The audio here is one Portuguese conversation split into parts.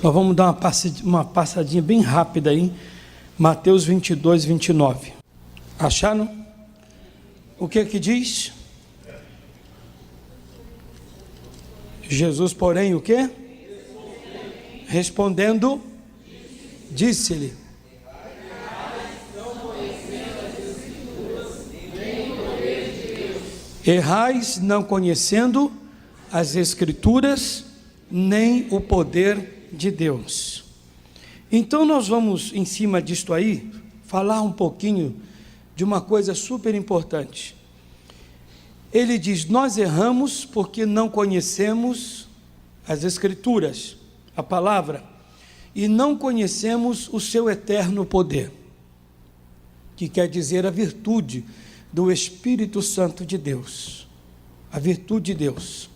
Nós vamos dar uma passadinha bem rápida aí, Mateus 22, 29. Acharam? O que que diz? Jesus, porém, o quê? Respondendo, disse-lhe: errais não conhecendo as Escrituras, nem o poder de Deus. Então nós vamos, em cima disto aí, falar um pouquinho de uma coisa super importante. Ele diz: nós erramos porque não conhecemos as Escrituras, a palavra, e não conhecemos o seu eterno poder, que quer dizer a virtude do Espírito Santo de Deus, a virtude de Deus.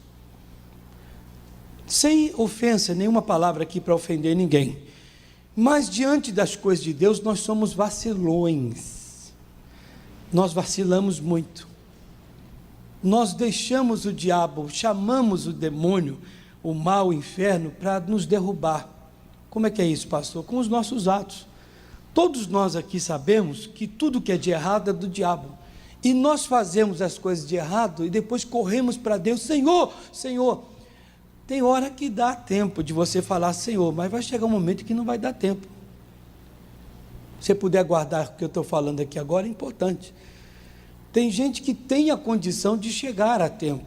Sem ofensa, nenhuma palavra aqui para ofender ninguém, mas diante das coisas de Deus nós somos vacilões, nós vacilamos muito, nós deixamos o diabo, chamamos o demônio, o mal, o inferno, para nos derrubar. Como é que é isso, pastor? Com os nossos atos. Todos nós aqui sabemos que tudo que é de errado é do diabo, e nós fazemos as coisas de errado e depois corremos para Deus: Senhor, Senhor. Tem hora que dá tempo de você falar Senhor, mas vai chegar um momento que não vai dar tempo. Se você puder guardar o que eu estou falando aqui agora, é importante. Tem gente que tem a condição de chegar a tempo.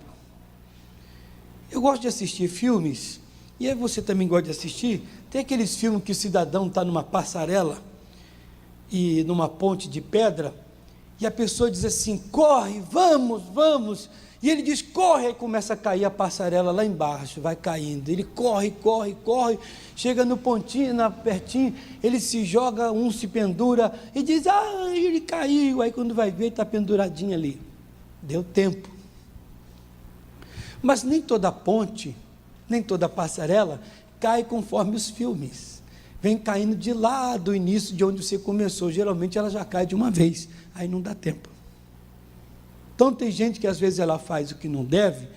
Eu gosto de assistir filmes, e aí você também gosta de assistir. Tem aqueles filmes que o cidadão está numa passarela e numa ponte de pedra, e a pessoa diz assim: corre, vamos, vamos. E ele diz: corre, aí começa a cair a passarela lá embaixo, vai caindo. Ele corre, corre, corre, chega no pontinho, pertinho, ele se joga, um se pendura e diz: ah, ele caiu. Aí quando vai ver, ele está penduradinho ali. Deu tempo. Mas nem toda ponte, nem toda passarela cai conforme os filmes. Vem caindo de lá do início de onde você começou. Geralmente ela já cai de uma vez, aí não dá tempo. Então tem gente que às vezes ela faz o que não deve,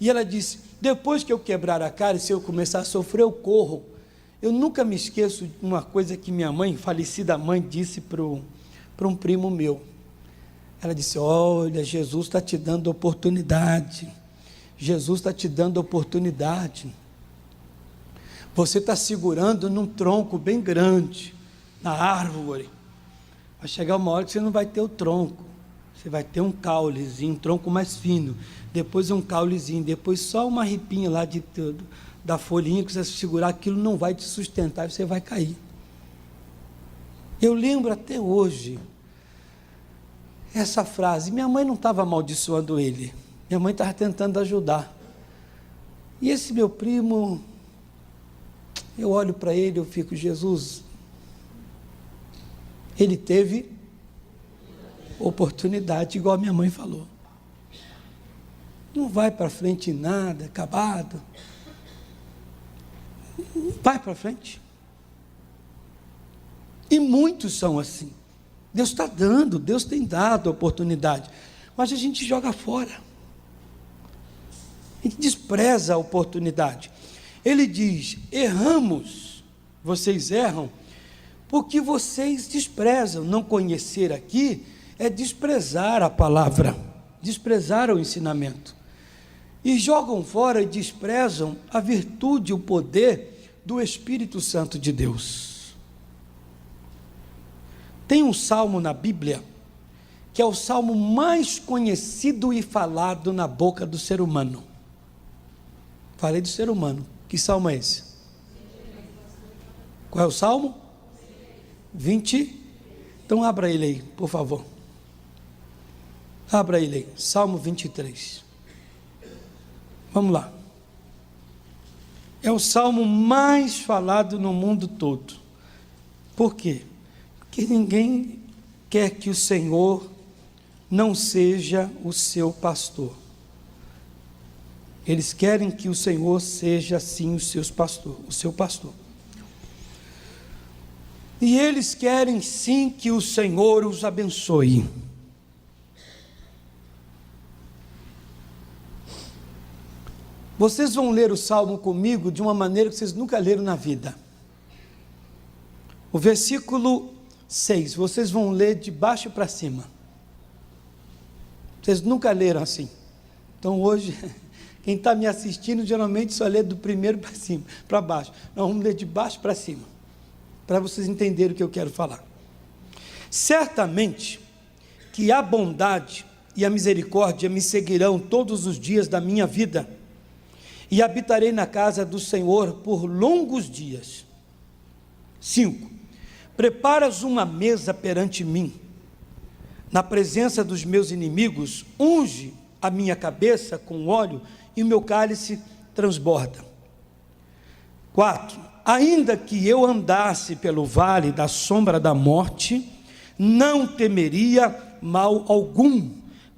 e ela diz: depois que eu quebrar a cara, se eu começar a sofrer, eu corro. Eu nunca me esqueço de uma coisa que minha mãe, falecida mãe, disse para um primo meu. Ela disse: olha, Jesus está te dando oportunidade, Jesus está te dando oportunidade. Você está segurando num tronco bem grande, na árvore. Vai chegar uma hora que você não vai ter o tronco. Você vai ter um caulezinho, um tronco mais fino, depois um caulezinho, depois só uma ripinha lá da folhinha que você segurar, aquilo não vai te sustentar, você vai cair. Eu lembro até hoje essa frase. Minha mãe não estava amaldiçoando ele, minha mãe estava tentando ajudar. E esse meu primo, eu olho para ele, eu fico: Jesus, ele teve oportunidade, igual a minha mãe falou. Não vai para frente nada, acabado. Vai para frente. E muitos são assim. Deus está dando, Deus tem dado a oportunidade, mas a gente joga fora. A gente despreza a oportunidade. Ele diz: erramos, vocês erram, porque vocês desprezam. Não conhecer aqui é desprezar a palavra, desprezar o ensinamento, e jogam fora e desprezam a virtude, o poder do Espírito Santo de Deus. Tem um salmo na Bíblia, que é o salmo mais conhecido e falado na boca do ser humano. Falei do ser humano, que salmo é esse? Qual é o salmo? 20. Então abra ele aí, por favor. Abra ele aí, Salmo 23. Vamos lá. É o salmo mais falado no mundo todo. Por quê? Porque ninguém quer que o Senhor não seja o seu pastor. Eles querem que o Senhor seja sim o seu pastor. E eles querem sim que o Senhor os abençoe. Vocês vão ler o Salmo comigo de uma maneira que vocês nunca leram na vida. O versículo 6, vocês vão ler de baixo para cima. Vocês nunca leram assim. Então hoje, quem está me assistindo geralmente só lê do primeiro para cima, para baixo. Nós vamos ler de baixo para cima, para vocês entenderem o que eu quero falar. Certamente que a bondade e a misericórdia me seguirão todos os dias da minha vida, e habitarei na casa do Senhor por longos dias. 5. Preparas uma mesa perante mim, na presença dos meus inimigos, unge a minha cabeça com óleo, e o meu cálice transborda. 4. Ainda que eu andasse pelo vale da sombra da morte, não temeria mal algum,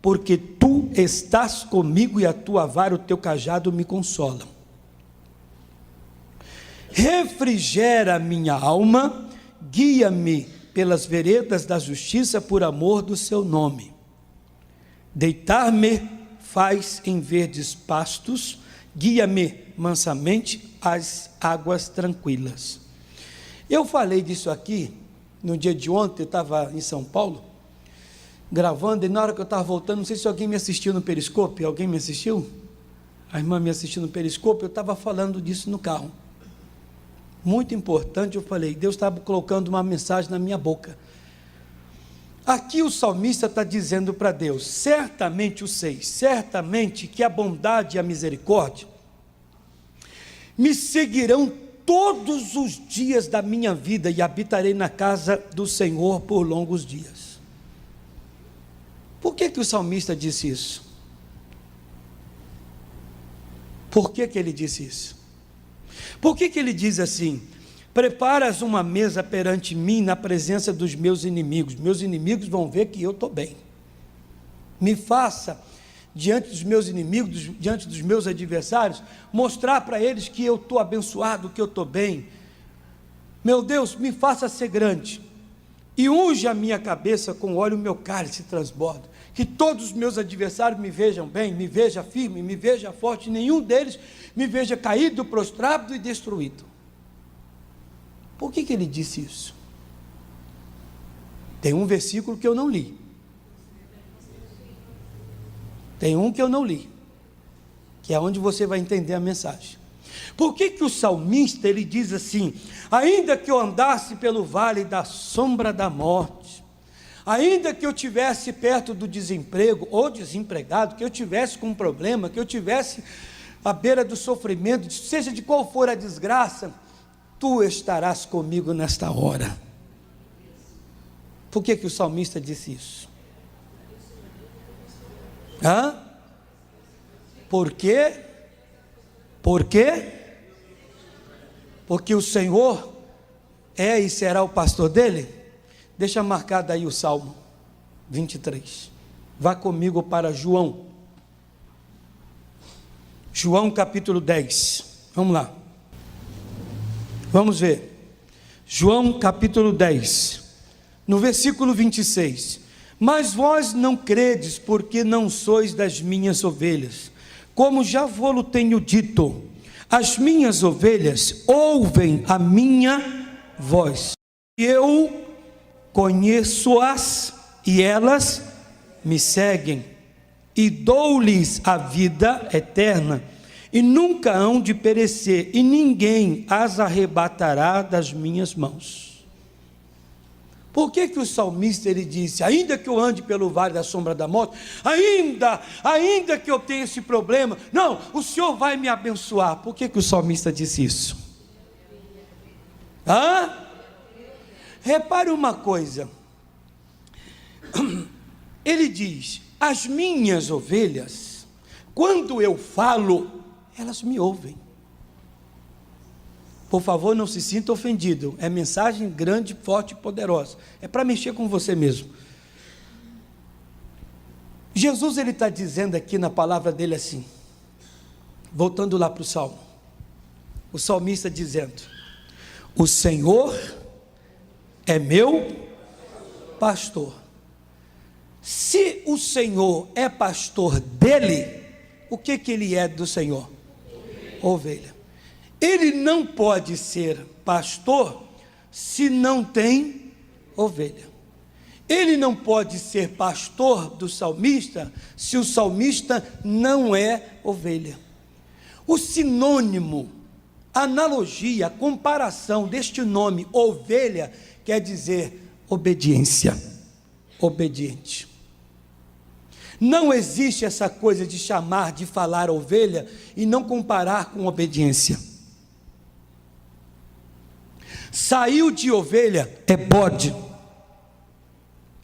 porque tu estás comigo e a tua vara, o teu cajado me consolam. Refrigera a minha alma, guia-me pelas veredas da justiça por amor do seu nome. Deitar-me faz em verdes pastos, guia-me mansamente às águas tranquilas. Eu falei disso aqui no dia de ontem, eu estava em São Paulo, gravando, e na hora que eu estava voltando, não sei se alguém me assistiu no Periscope. Alguém me assistiu? A irmã me assistiu no Periscope. Eu estava falando disso no carro, muito importante. Eu falei, Deus estava colocando uma mensagem na minha boca. Aqui o salmista está dizendo para Deus, certamente o 6, certamente que a bondade e a misericórdia me seguirão todos os dias da minha vida, e habitarei na casa do Senhor por longos dias. Por que o salmista disse isso? Por que ele disse isso? Por que ele diz assim: preparas uma mesa perante mim na presença dos meus inimigos vão ver que eu estou bem. Me faça, diante dos meus inimigos, diante dos meus adversários, mostrar para eles que eu estou abençoado, que eu estou bem. Meu Deus, me faça ser grande, e unge a minha cabeça com óleo, o meu cálice transborda. Que todos os meus adversários me vejam bem, me vejam firme, me vejam forte, nenhum deles me veja caído, prostrado e destruído. Por que ele disse isso? Tem um versículo que eu não li. Tem um que eu não li, que é onde você vai entender a mensagem. Por que o salmista ele diz assim: ainda que eu andasse pelo vale da sombra da morte, ainda que eu estivesse perto do desemprego ou desempregado, que eu tivesse com um problema, que eu tivesse à beira do sofrimento, seja de qual for a desgraça, tu estarás comigo nesta hora. Por que o salmista disse isso? Por quê? Por quê? Porque o Senhor é e será o pastor dele? Deixa marcado aí o Salmo 23. Vá comigo para João. João capítulo 10. Vamos lá. Vamos ver. João capítulo 10. No versículo 26. Mas vós não credes, porque não sois das minhas ovelhas. Como já vou-lo tenho dito, as minhas ovelhas ouvem a minha voz. Eu conheço-as e elas me seguem, e dou-lhes a vida eterna, e nunca hão de perecer, e ninguém as arrebatará das minhas mãos. Por que o salmista ele disse: ainda que eu ande pelo vale da sombra da morte, ainda que eu tenha esse problema, não, o Senhor vai me abençoar? Por que o salmista disse isso? Repare uma coisa, ele diz: as minhas ovelhas, quando eu falo, elas me ouvem. Por favor, não se sinta ofendido, é mensagem grande, forte e poderosa, é para mexer com você mesmo. Jesus ele está dizendo aqui na palavra dele assim, voltando lá para o Salmo, o salmista dizendo: o Senhor é meu pastor. Se o Senhor é pastor dele, o que ele é do Senhor? ovelha. Ele não pode ser pastor se não tem ovelha. Ele não pode ser pastor do salmista se o salmista não é ovelha. O sinônimo, a analogia, a comparação deste nome ovelha quer dizer obediência, obediente. Não existe essa coisa de chamar, de falar ovelha e não comparar com obediência. Saiu de ovelha é bode.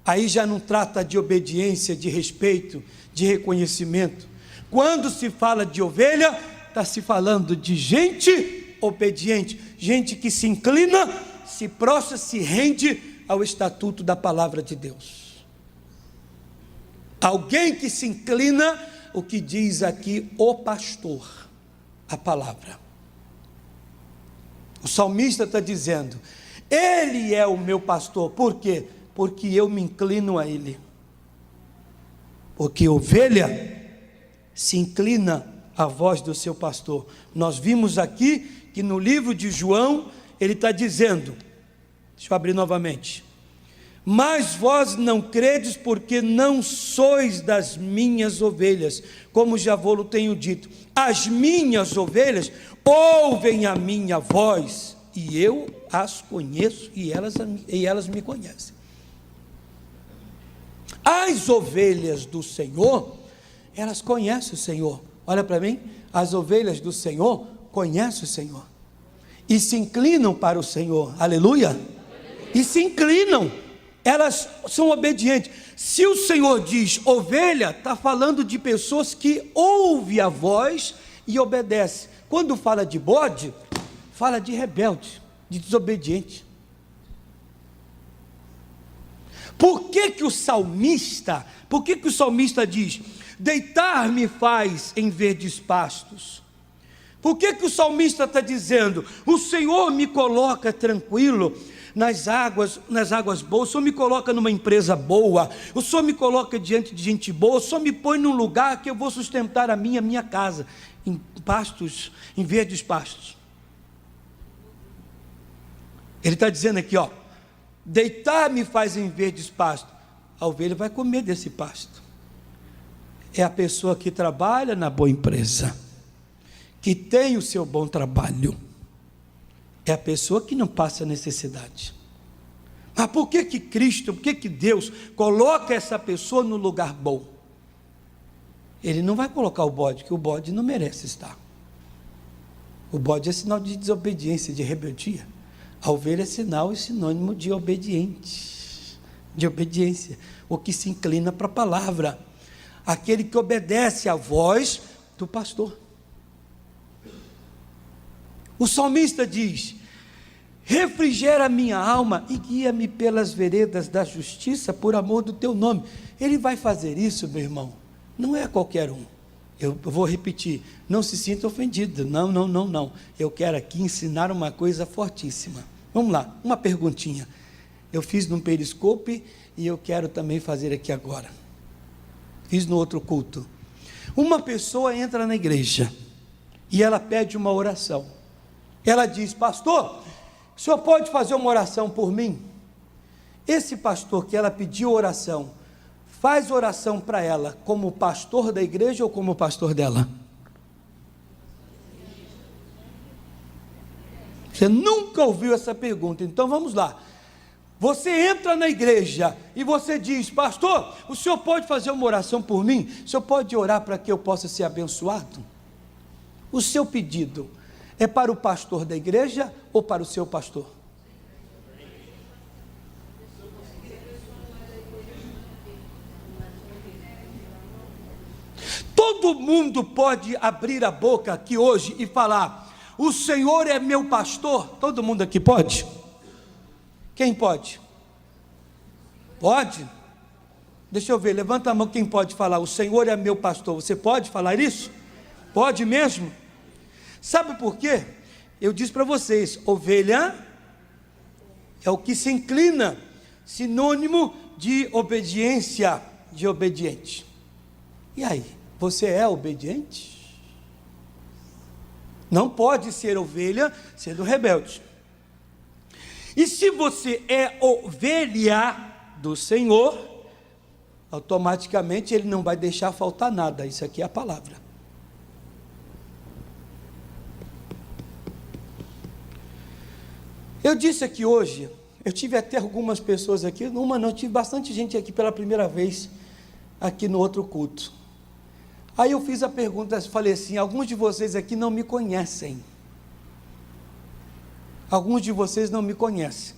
Aí já não trata de obediência, de respeito, de reconhecimento. Quando se fala de ovelha, está se falando de gente obediente, gente que se inclina, se prostra, se rende ao estatuto da palavra de Deus. Alguém que se inclina, o que diz aqui o pastor, a palavra. O salmista está dizendo, ele é o meu pastor, por quê? Porque eu me inclino a ele. Porque ovelha se inclina à voz do seu pastor. Nós vimos aqui que no livro de João, ele está dizendo, deixa eu abrir novamente, mas vós não credes porque não sois das minhas ovelhas, como já vou-lo tenho dito, as minhas ovelhas ouvem a minha voz, e eu as conheço, e elas me conhecem. As ovelhas do Senhor, elas conhecem o Senhor. Olha para mim, as ovelhas do Senhor conhecem o Senhor, e se inclinam para o Senhor, aleluia, e se inclinam, elas são obedientes. Se o Senhor diz ovelha, está falando de pessoas que ouvem a voz e obedecem. Quando fala de bode, fala de rebelde, de desobediente. Por que o salmista diz, deitar-me faz em verdes pastos? Por que o salmista está dizendo, o Senhor me coloca tranquilo nas águas boas, o Senhor me coloca numa empresa boa, o Senhor me coloca diante de gente boa, o Senhor me põe num lugar que eu vou sustentar a minha casa, em pastos, em verdes pastos. Ele está dizendo aqui, ó, deitar-me faz em verdes pastos. A ovelha vai comer desse pasto. É a pessoa que trabalha na boa empresa, que tem o seu bom trabalho, é a pessoa que não passa necessidade. Mas por que Cristo, por que Deus coloca essa pessoa no lugar bom? Ele não vai colocar o bode, que o bode não merece estar. O bode é sinal de desobediência, de rebeldia. A ovelha é sinal e sinônimo de obediente, de obediência, o que se inclina para a palavra, aquele que obedece à voz do pastor. O salmista diz, refrigera minha alma e guia-me pelas veredas da justiça por amor do teu nome. Ele vai fazer isso, meu irmão, não é qualquer um. Eu vou repetir, não se sinta ofendido, não, eu quero aqui ensinar uma coisa fortíssima. Vamos lá, uma perguntinha, eu fiz num periscope e eu quero também fazer aqui agora, fiz no outro culto. Uma pessoa entra na igreja e ela pede uma oração, ela diz, pastor, o senhor pode fazer uma oração por mim? Esse pastor que ela pediu oração, faz oração para ela como pastor da igreja ou como pastor dela? Você nunca ouviu essa pergunta, então vamos lá. Você entra na igreja e você diz, pastor, o senhor pode fazer uma oração por mim? O senhor pode orar para que eu possa ser abençoado? O seu pedido é para o pastor da igreja ou para o seu pastor? Todo mundo pode abrir a boca aqui hoje e falar, o Senhor é meu pastor. Todo mundo aqui pode? Quem pode? Pode? Deixa eu ver, levanta a mão quem pode falar, o Senhor é meu pastor. Você pode falar isso? Pode mesmo? Sabe por quê? Eu disse para vocês, ovelha é o que se inclina, sinônimo de obediência, de obediente. E aí, você é obediente? Não pode ser ovelha sendo rebelde. E se você é ovelha do Senhor, automaticamente Ele não vai deixar faltar nada. Isso aqui é a palavra. Eu disse aqui hoje, eu tive até algumas pessoas aqui, tive bastante gente aqui pela primeira vez, aqui no outro culto. Aí eu fiz a pergunta, falei assim, alguns de vocês aqui não me conhecem. Alguns de vocês não me conhecem.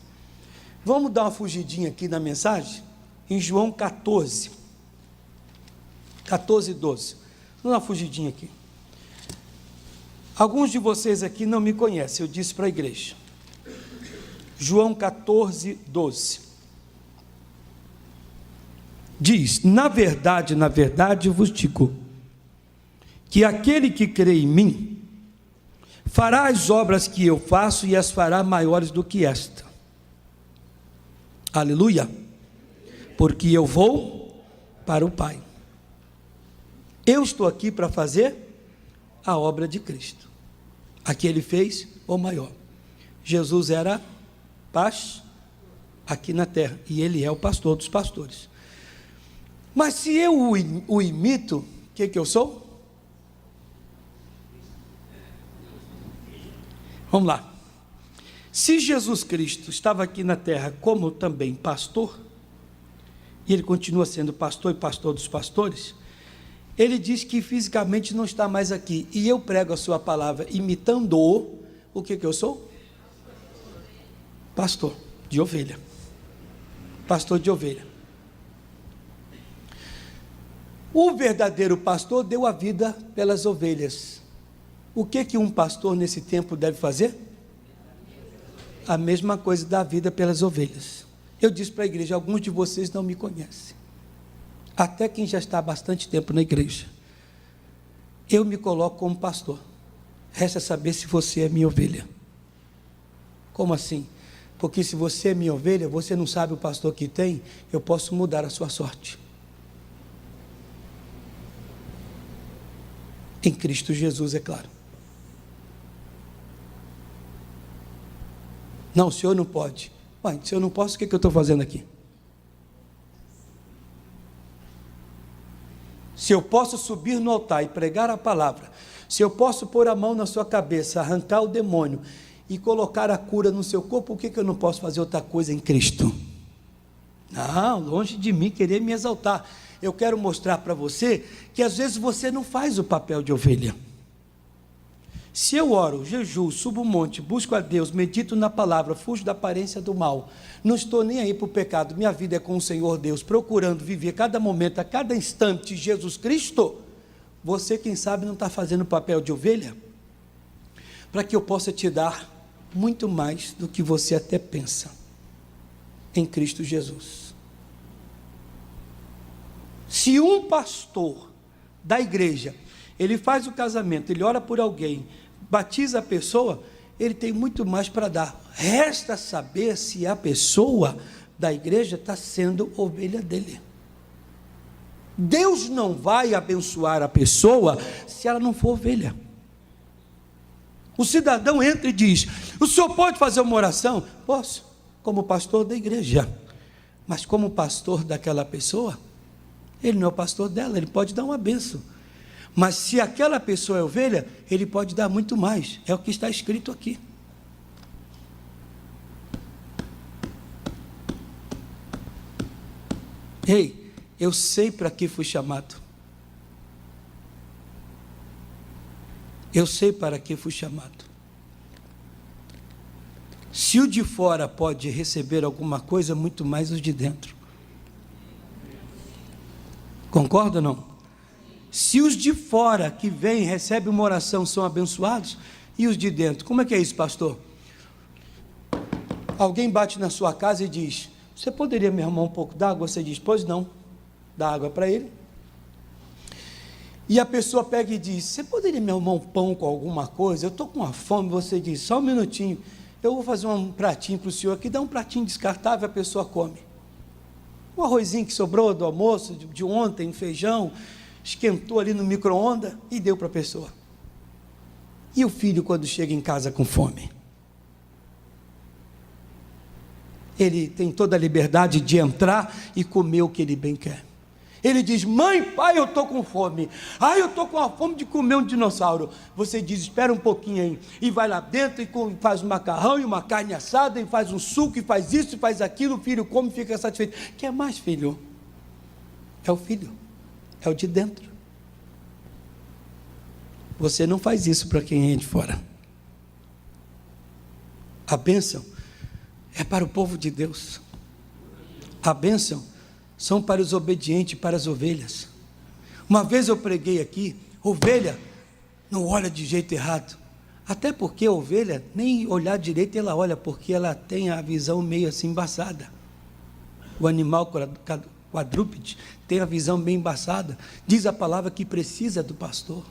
Vamos dar uma fugidinha aqui na mensagem? Em João 14, 12. Vamos dar uma fugidinha aqui. Alguns de vocês aqui não me conhecem, eu disse para a igreja. João 14, 12. Diz, na verdade vos digo, que aquele que crê em mim, fará as obras que eu faço e as fará maiores do que esta. Aleluia. Porque eu vou para o Pai. Eu estou aqui para fazer a obra de Cristo. A que Ele fez, ou maior. Jesus era aqui na terra, e Ele é o pastor dos pastores. Mas se eu o imito, o que eu sou? Vamos lá. Se Jesus Cristo estava aqui na terra como também pastor, e Ele continua sendo pastor e pastor dos pastores, Ele diz que fisicamente não está mais aqui, e eu prego a sua palavra imitando-o, o que eu sou? Pastor de ovelha. Pastor de ovelha. O verdadeiro pastor deu a vida pelas ovelhas. O que um pastor nesse tempo deve fazer? A mesma coisa, dar a vida pelas ovelhas. Eu disse para a igreja, alguns de vocês não me conhecem. Até quem já está há bastante tempo na igreja. Eu me coloco como pastor. Resta saber se você é minha ovelha. Como assim? Porque se você é minha ovelha, você não sabe o pastor que tem, eu posso mudar a sua sorte. Em Cristo Jesus, é claro. Não, o senhor não pode. Ué, se eu não posso, o que eu estou fazendo aqui? Se eu posso subir no altar e pregar a palavra, se eu posso pôr a mão na sua cabeça, arrancar o demônio e colocar a cura no seu corpo, por que eu não posso fazer outra coisa em Cristo? Não, longe de mim querer me exaltar. Eu quero mostrar para você que às vezes você não faz o papel de ovelha. Se eu oro, jejuo, subo um monte, busco a Deus, medito na palavra, fujo da aparência do mal, não estou nem aí para o pecado, minha vida é com o Senhor Deus, procurando viver cada momento, a cada instante Jesus Cristo, você quem sabe não está fazendo o papel de ovelha? Para que eu possa te dar muito mais do que você até pensa, em Cristo Jesus. Se um pastor da igreja, ele faz o casamento, ele ora por alguém, batiza a pessoa, ele tem muito mais para dar. Resta saber se a pessoa da igreja está sendo ovelha dele. Deus não vai abençoar a pessoa se ela não for ovelha. O cidadão entra e diz, o senhor pode fazer uma oração? Posso, como pastor da igreja, mas como pastor daquela pessoa, ele não é o pastor dela, ele pode dar uma bênção. Mas se aquela pessoa é ovelha, ele pode dar muito mais. É o que está escrito aqui. Ei, eu sei para que fui chamado. Eu sei para que fui chamado. Se o de fora pode receber alguma coisa, muito mais os de dentro. Concorda ou não? Se os de fora que vêm, recebem uma oração, são abençoados, e os de dentro, como é que é isso, pastor? Alguém bate na sua casa e diz, você poderia me arrumar um pouco d'água? Você diz, pois não, dá água para ele. E a pessoa pega e diz, você poderia me arrumar um pão com alguma coisa? Eu estou com uma fome. Você diz, só um minutinho, eu vou fazer um pratinho para o senhor aqui, dá um pratinho descartável, a pessoa come. Um arrozinho que sobrou do almoço, de ontem, feijão, esquentou ali no micro-ondas e deu para a pessoa. E o filho, quando chega em casa com fome? Ele tem toda a liberdade de entrar e comer o que ele bem quer. Ele diz: mãe, pai, eu estou com fome. Eu estou com a fome de comer um dinossauro. Você diz: espera um pouquinho aí. E vai lá dentro e faz um macarrão e uma carne assada, e faz um suco, e faz isso, e faz aquilo. O filho come e fica satisfeito. Quer mais, filho? É o filho. É o de dentro. Você não faz isso para quem é de fora. A bênção é para o povo de Deus. A bênção são para os obedientes, para as ovelhas. Uma vez eu preguei aqui: ovelha não olha de jeito errado. Até porque a ovelha, nem olhar direito ela olha, porque ela tem a visão meio assim embaçada. O animal quadrúpede tem a visão bem embaçada. Diz a palavra que precisa do pastor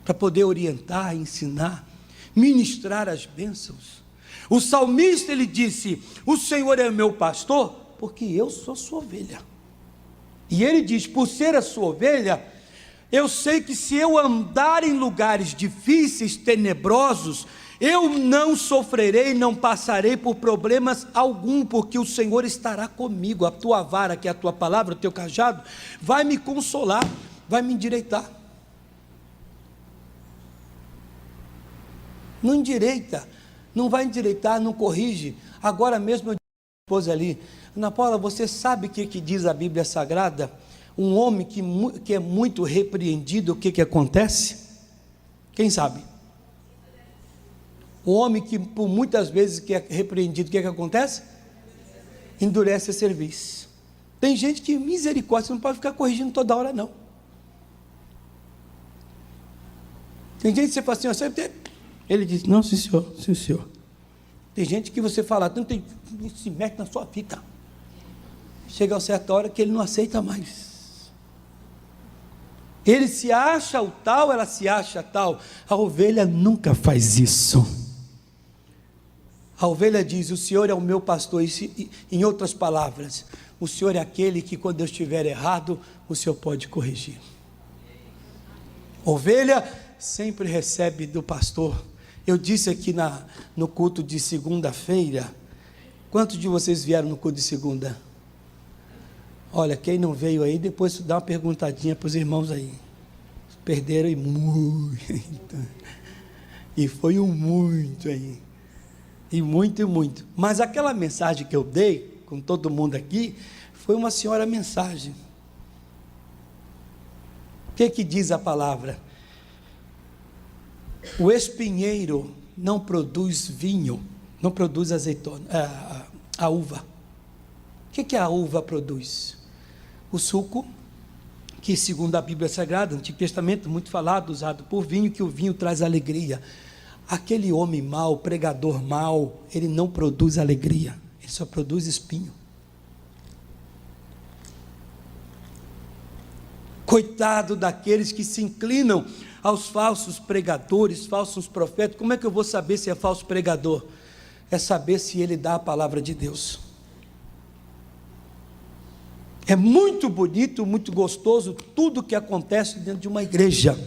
para poder orientar, ensinar, ministrar as bênçãos. O salmista, ele disse: o Senhor é meu pastor, porque eu sou sua ovelha. E ele diz: por ser a sua ovelha, eu sei que se eu andar em lugares difíceis, tenebrosos, eu não sofrerei, não passarei por problemas algum, porque o Senhor estará comigo. A tua vara, que é a tua palavra, o teu cajado, vai me consolar, vai me endireitar. Não endireita, não vai endireitar, não corrige. Agora mesmo eu disse à esposa ali: Ana Paula, você sabe o que diz a Bíblia Sagrada? Um homem que é muito repreendido, o que acontece? Quem sabe? Um homem que por muitas vezes que é repreendido, o que acontece? Endurece a cerviz. Tem gente que, misericórdia, você não pode ficar corrigindo toda hora não. Tem gente que você fala assim: você tem... Ele diz: não, sim senhor, sim senhor. Tem gente que você fala: não tem, se mete na sua fita. Chega a certa hora que ele não aceita mais. Ele se acha o tal, ela se acha tal. A ovelha nunca faz isso. A ovelha diz: o Senhor é o meu pastor. E, em outras palavras, o Senhor é aquele que, quando eu estiver errado, o Senhor pode corrigir. Ovelha sempre recebe do pastor. Eu disse aqui no culto de segunda-feira. Quantos de vocês vieram no culto de segunda? Olha, quem não veio aí, depois dá uma perguntadinha para os irmãos aí. Perderam e muito. E foi um muito aí. E muito, e muito. Mas aquela mensagem que eu dei, com todo mundo aqui, foi uma senhora mensagem. O que diz a palavra? O espinheiro não produz vinho, não produz azeitona, a uva. O que a uva produz? O suco, que segundo a Bíblia Sagrada, no Antigo Testamento, muito falado, usado por vinho, que o vinho traz alegria. Aquele homem mau, pregador mau, ele não produz alegria, ele só produz espinho. Coitado daqueles que se inclinam aos falsos pregadores, falsos profetas. Como é que eu vou saber se é falso pregador? É saber se ele dá a palavra de Deus. É muito bonito, muito gostoso tudo que acontece dentro de uma igreja.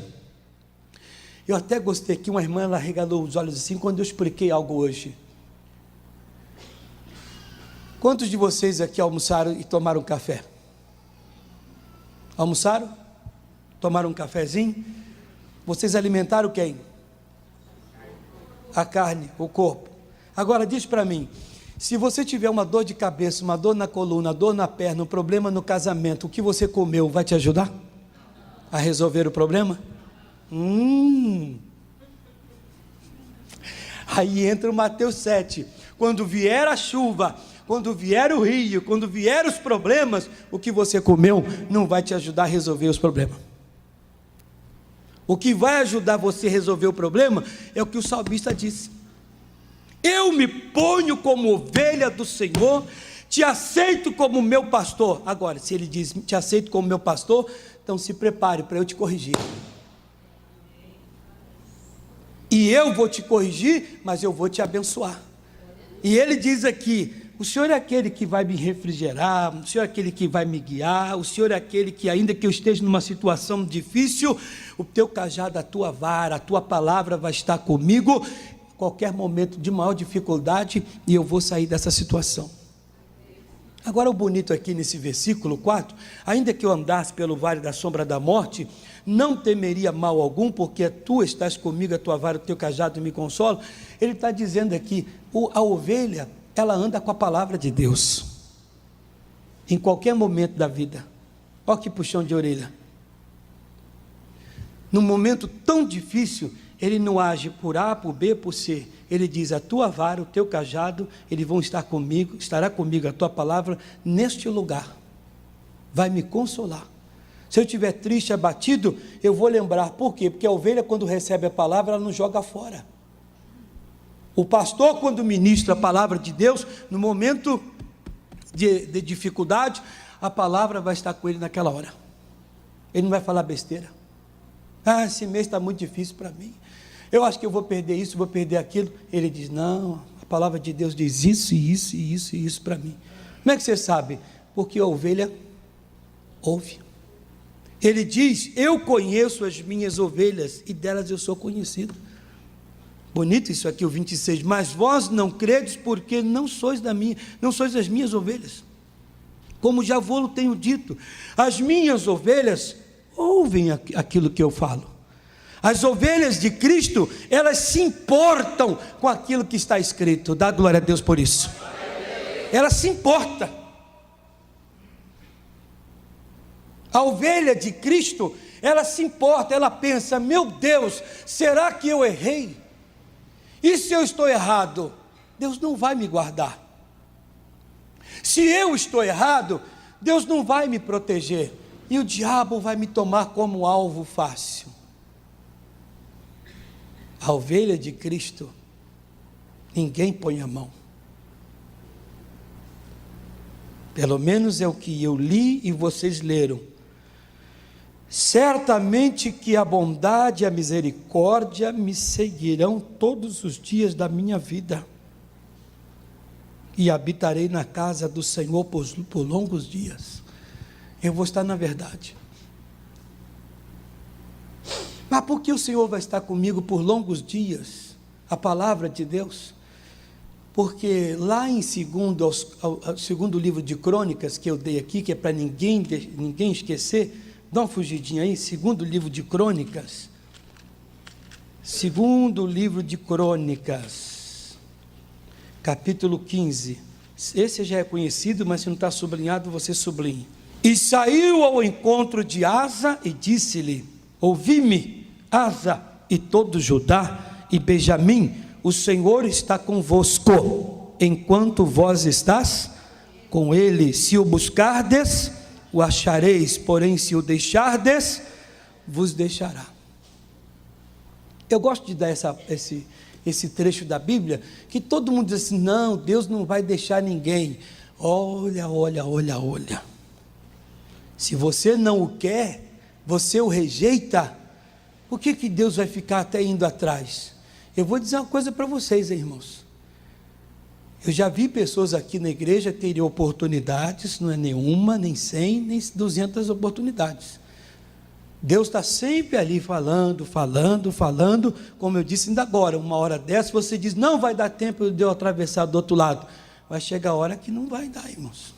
Eu até gostei que uma irmã, ela regalou os olhos assim quando eu expliquei algo hoje. Quantos de vocês aqui almoçaram e tomaram café? Almoçaram? Tomaram um cafezinho? Vocês alimentaram quem? A carne, o corpo. Agora diz para mim, se você tiver uma dor de cabeça, uma dor na coluna, dor na perna, um problema no casamento, o que você comeu vai te ajudar a resolver o problema? Aí entra o Mateus 7, quando vier a chuva, quando vier o rio, quando vier os problemas, o que você comeu não vai te ajudar a resolver os problemas. O que vai ajudar você a resolver o problema é o que o salmista disse: eu me ponho como ovelha do Senhor, te aceito como meu pastor. Agora, se ele diz te aceito como meu pastor, então se prepare para eu te corrigir. E eu vou te corrigir, mas eu vou te abençoar. E ele diz aqui: o Senhor é aquele que vai me refrigerar, o Senhor é aquele que vai me guiar, o Senhor é aquele que, ainda que eu esteja numa situação difícil, o teu cajado, a tua vara, a tua palavra vai estar comigo, qualquer momento de maior dificuldade, e eu vou sair dessa situação. Agora o bonito aqui nesse versículo 4, ainda que eu andasse pelo vale da sombra da morte, não temeria mal algum, porque tu estás comigo, a tua vara, o teu cajado me consola. Ele está dizendo aqui, a ovelha, ela anda com a palavra de Deus, em qualquer momento da vida. Olha que puxão de orelha. Num momento tão difícil, ele não age por A, por B, por C. Ele diz, a tua vara, o teu cajado, eles vão estar comigo, estará comigo a tua palavra neste lugar. Vai me consolar. Se eu estiver triste, abatido, eu vou lembrar. Por quê? Porque a ovelha, quando recebe a palavra, ela não joga fora. O pastor, quando ministra a palavra de Deus, no momento de dificuldade, a palavra vai estar com ele naquela hora. Ele não vai falar besteira. Esse mês está muito difícil para mim. Eu acho que eu vou perder isso, vou perder aquilo. Ele diz, não, a palavra de Deus diz isso, e isso, e isso, e isso para mim. Como é que você sabe? Porque a ovelha ouve. Ele diz, eu conheço as minhas ovelhas, e delas eu sou conhecido. Bonito isso aqui, o 26, mas vós não credes, porque não sois das minhas ovelhas. Como já vou tenho dito, as minhas ovelhas ouvem aquilo que eu falo. As ovelhas de Cristo, elas se importam com aquilo que está escrito. Dá glória a Deus por isso. Ela se importa. A ovelha de Cristo, ela se importa, ela pensa, meu Deus, será que eu errei? E se eu estou errado? Deus não vai me guardar. Se eu estou errado, Deus não vai me proteger. E o diabo vai me tomar como alvo fácil. A ovelha de Cristo, ninguém põe a mão. Pelo menos é o que eu li e vocês leram. Certamente que a bondade e a misericórdia me seguirão todos os dias da minha vida, e habitarei na casa do Senhor por longos dias. Eu vou estar na verdade. Mas por que o Senhor vai estar comigo por longos dias? A palavra de Deus. Porque lá em segundo livro de Crônicas, que eu dei aqui, que é para ninguém esquecer, dá uma fugidinha aí, segundo livro de Crônicas, capítulo 15, esse já é conhecido, mas se não está sublinhado, você sublinhe. E saiu ao encontro de Asa e disse-lhe, ouvi-me, Asa e todo Judá e Benjamim, o Senhor está convosco, enquanto vós estás com ele. Se o buscardes, o achareis, porém se o deixardes, vos deixará. Eu gosto de dar esse trecho da Bíblia, que todo mundo diz assim, não, Deus não vai deixar ninguém. Olha. Se você não o quer, você o rejeita, por que Deus vai ficar até indo atrás? Eu vou dizer uma coisa para vocês, irmãos. Eu já vi pessoas aqui na igreja terem oportunidades, não é nenhuma, nem 100, nem 200 oportunidades. Deus está sempre ali falando, como eu disse ainda agora, uma hora dessa, você diz, não vai dar tempo de eu atravessar do outro lado. Vai chegar a hora que não vai dar, irmãos.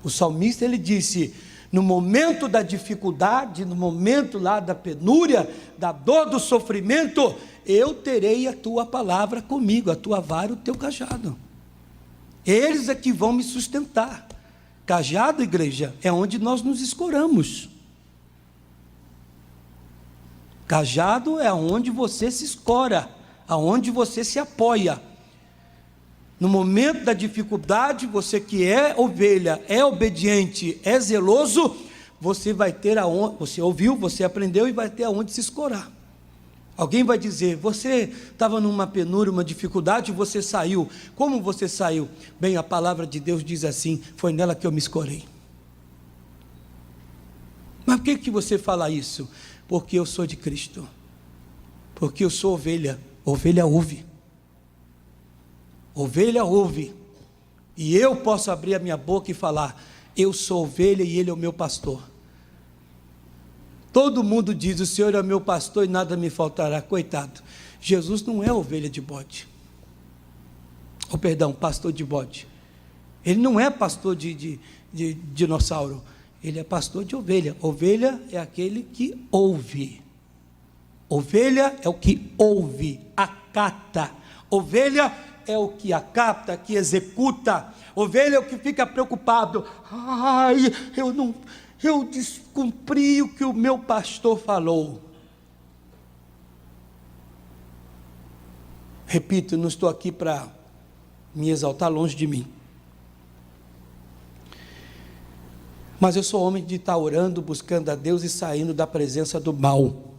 O salmista, ele disse, no momento da dificuldade, no momento lá da penúria, da dor, do sofrimento, eu terei a tua palavra comigo, a tua vara, o teu cajado. Eles é que vão me sustentar. Cajado, igreja, é onde nós nos escoramos. Cajado é onde você se escora, aonde você se apoia. No momento da dificuldade, você que é ovelha, é obediente, é zeloso, você vai ter aonde, você ouviu, você aprendeu e vai ter aonde se escorar. Alguém vai dizer, você estava numa penúria, uma dificuldade, você saiu. Como você saiu? Bem, a palavra de Deus diz assim, foi nela que eu me escorei. Mas por que você fala isso? Porque eu sou de Cristo. Porque eu sou ovelha. Ovelha ouve. Ovelha ouve, e eu posso abrir a minha boca e falar: eu sou ovelha e ele é o meu pastor. Todo mundo diz: o Senhor é o meu pastor e nada me faltará. Coitado, Jesus não é ovelha de bode, pastor de bode. Ele não é pastor de dinossauro, ele é pastor de ovelha. Ovelha é aquele que ouve. Ovelha é o que ouve, acata. Ovelha é o que acata, que executa. Ovelha é o que fica preocupado. Ai, eu descumpri o que o meu pastor falou. Repito, não estou aqui para me exaltar, longe de mim. Mas eu sou homem de estar orando, buscando a Deus e saindo da presença do mal.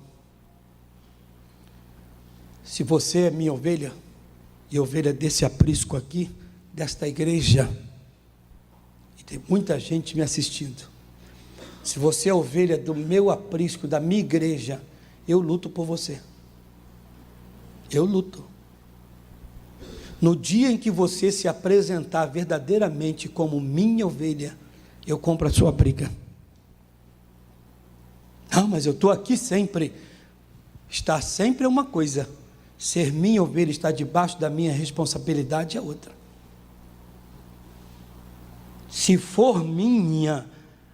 Se você é minha ovelha, e ovelha desse aprisco aqui, desta igreja, e tem muita gente me assistindo, se você é ovelha do meu aprisco, da minha igreja, eu luto por você. Eu luto. No dia em que você se apresentar verdadeiramente como minha ovelha, eu compro a sua briga. Não, mas eu estou aqui sempre. Estar sempre é uma coisa, ser minha ovelha, estar debaixo da minha responsabilidade é outra. Se for minha,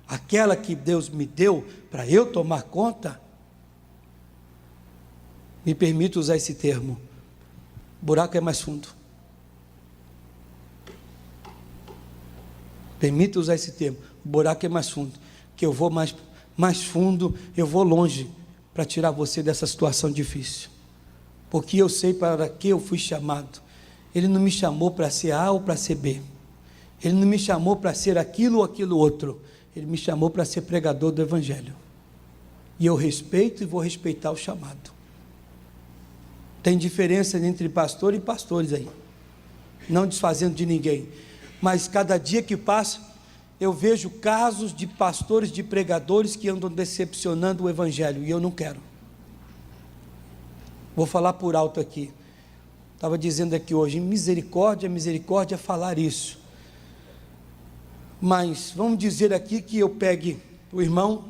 aquela que Deus me deu para eu tomar conta, me permito usar esse termo, o buraco é mais fundo. Permita usar esse termo, o buraco é mais fundo, que eu vou mais fundo, eu vou longe para tirar você dessa situação difícil, porque eu sei para que eu fui chamado. Ele não me chamou para ser A ou para ser B, ele não me chamou para ser aquilo ou aquilo outro, ele me chamou para ser pregador do Evangelho, e eu respeito e vou respeitar o chamado. Tem diferença entre pastor e pastores aí, não desfazendo de ninguém, mas cada dia que passa, eu vejo casos de pastores, de pregadores que andam decepcionando o Evangelho, e eu não quero. Vou falar por alto aqui. Estava dizendo aqui hoje, misericórdia falar isso. Mas vamos dizer aqui que eu pegue o irmão,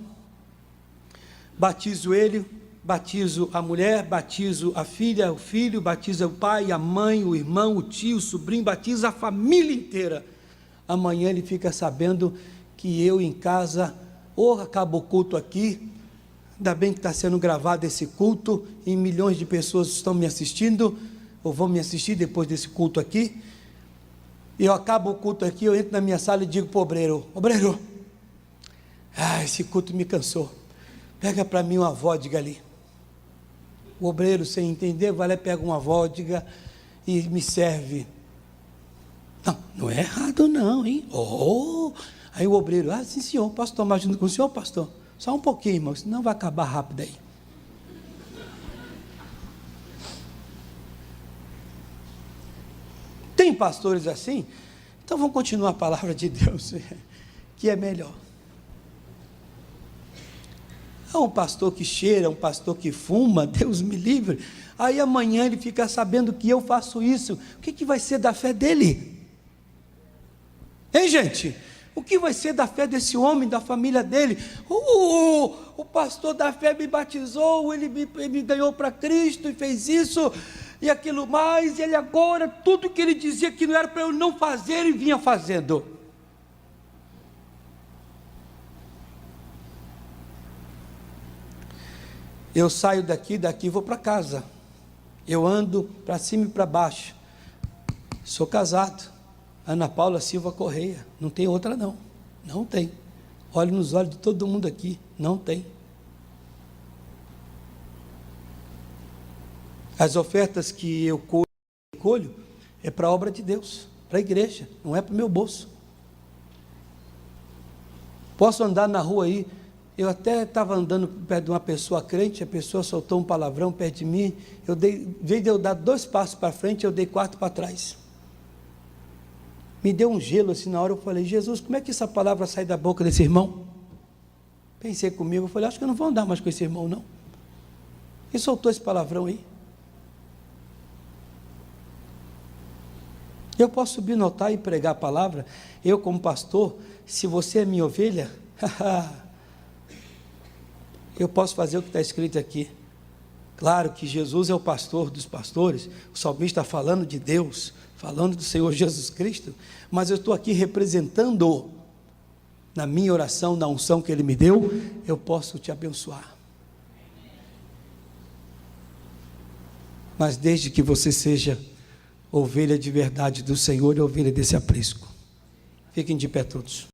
batizo ele, batizo a mulher, batizo a filha, o filho, batizo o pai, a mãe, o irmão, o tio, o sobrinho, batizo a família inteira. Amanhã ele fica sabendo que eu em casa, ou acaba o culto aqui, ainda bem que está sendo gravado esse culto, e milhões de pessoas estão me assistindo, ou vão me assistir depois desse culto aqui, e eu acabo o culto aqui, eu entro na minha sala e digo para o obreiro: esse culto me cansou, pega para mim uma vodka ali. O obreiro, sem entender, vai lá e pega uma vodka e me serve. Não é errado não, hein? Aí o obreiro: sim senhor, posso tomar junto com o senhor, pastor? Só um pouquinho, irmão, senão vai acabar rápido aí. Tem pastores assim? Então vamos continuar a palavra de Deus, que é melhor. É um pastor que cheira, um pastor que fuma, Deus me livre. Aí amanhã ele fica sabendo que eu faço isso. O que vai ser da fé dele? Hein, gente? O que vai ser da fé desse homem, da família dele? O pastor da fé me batizou, ele me ganhou para Cristo e fez isso e aquilo mais, e ele agora, tudo que ele dizia que não era para eu não fazer, ele vinha fazendo. Eu saio daqui vou para casa, eu ando para cima e para baixo, sou casado, Ana Paula Silva Correia, não tem outra não tem, olho nos olhos de todo mundo aqui, não tem. As ofertas que eu colho é para a obra de Deus, para a igreja, não é para o meu bolso. Posso andar na rua aí, eu até estava andando perto de uma pessoa crente, a pessoa soltou um palavrão perto de mim, em vez de eu dar 2 passos para frente, eu dei 4 para trás. Me deu um gelo assim na hora, eu falei: Jesus, como é que essa palavra sai da boca desse irmão? Pensei comigo, eu falei: acho que eu não vou andar mais com esse irmão não. E soltou esse palavrão aí. Eu posso subir no altar e pregar a palavra, eu como pastor, se você é minha ovelha, eu posso fazer o que está escrito aqui. Claro que Jesus é o pastor dos pastores, o salmista está falando de Deus, falando do Senhor Jesus Cristo, mas eu estou aqui representando, na minha oração, na unção que Ele me deu, eu posso te abençoar. Mas desde que você seja ovelha de verdade do Senhor e ovelha desse aprisco. Fiquem de pé todos.